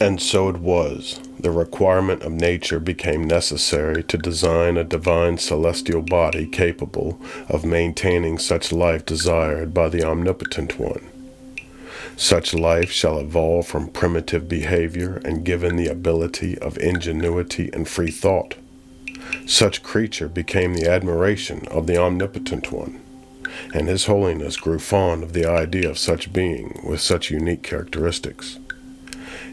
And so it was. The requirement of nature became necessary to design a divine celestial body capable of maintaining such life desired by the Omnipotent One. Such life shall evolve from primitive behavior and given the ability of ingenuity and free thought. Such creature became the admiration of the Omnipotent One, and His Holiness grew fond of the idea of such being with such unique characteristics.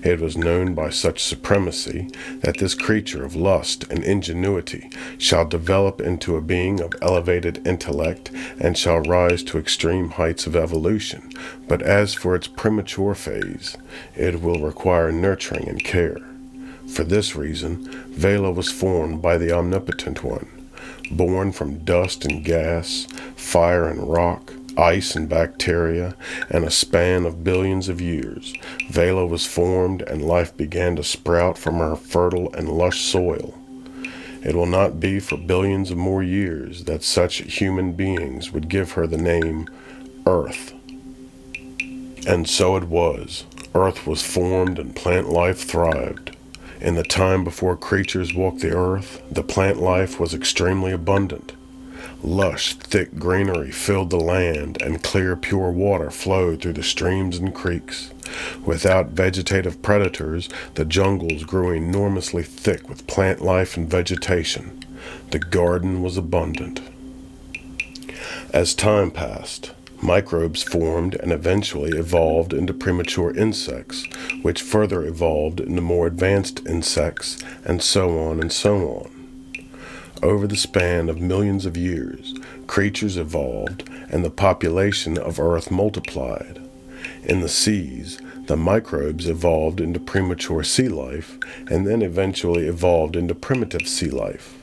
It was known by such supremacy that this creature of lust and ingenuity shall develop into a being of elevated intellect and shall rise to extreme heights of evolution, but as for its premature phase, it will require nurturing and care. For this reason, Vela was formed by the Omnipotent One, born from dust and gas, fire and rock, ice and bacteria, and a span of billions of years. Vela was formed and life began to sprout from her fertile and lush soil. It will not be for billions of more years that such human beings would give her the name Earth. And so it was. Earth was formed and plant life thrived. In the time before creatures walked the earth, the plant life was extremely abundant. Lush, thick greenery filled the land, and clear, pure water flowed through the streams and creeks. Without vegetative predators, the jungles grew enormously thick with plant life and vegetation. The garden was abundant. As time passed, microbes formed and eventually evolved into premature insects, which further evolved into more advanced insects, and so on and so on. Over the span of millions of years, creatures evolved and the population of Earth multiplied. In the seas, the microbes evolved into premature sea life and then eventually evolved into primitive sea life.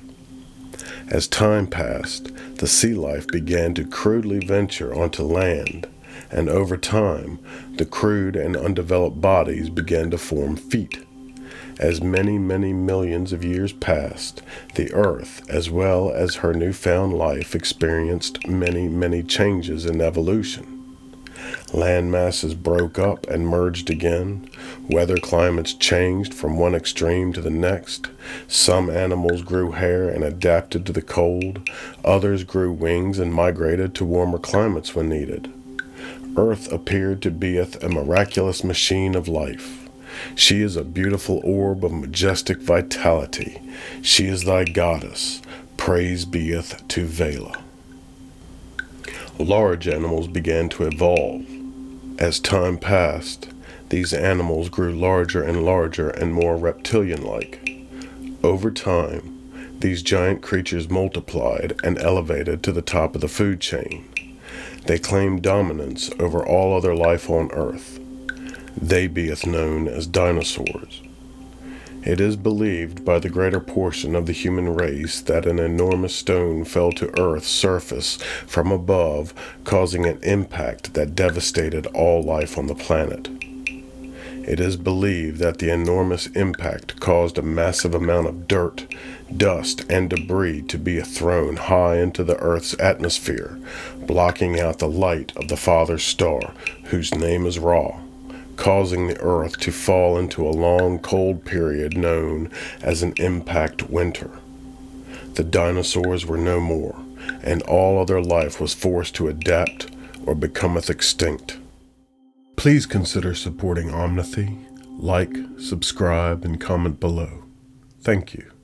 As time passed, the sea life began to crudely venture onto land, and over time, the crude and undeveloped bodies began to form feet. As many, many millions of years passed, the Earth, as well as her newfound life, experienced many, many changes in evolution. Land masses broke up and merged again. Weather climates changed from one extreme to the next. Some animals grew hair and adapted to the cold. Others grew wings and migrated to warmer climates when needed. Earth appeared to be a miraculous machine of life. She is a beautiful orb of majestic vitality. She is thy goddess. Praise beeth to Vela. Large animals began to evolve. As time passed, these animals grew larger and larger and more reptilian-like. Over time, these giant creatures multiplied and elevated to the top of the food chain. They claimed dominance over all other life on Earth. They beeth known as dinosaurs. It is believed by the greater portion of the human race that an enormous stone fell to Earth's surface from above, causing an impact that devastated all life on the planet. It is believed that the enormous impact caused a massive amount of dirt, dust, and debris to be thrown high into the Earth's atmosphere, blocking out the light of the Father's star, whose name is Ra, causing the Earth to fall into a long, cold period known as an impact winter. The dinosaurs were no more, and all other life was forced to adapt or becometh extinct. Please consider supporting Omnithy. Like, subscribe, and comment below. Thank you.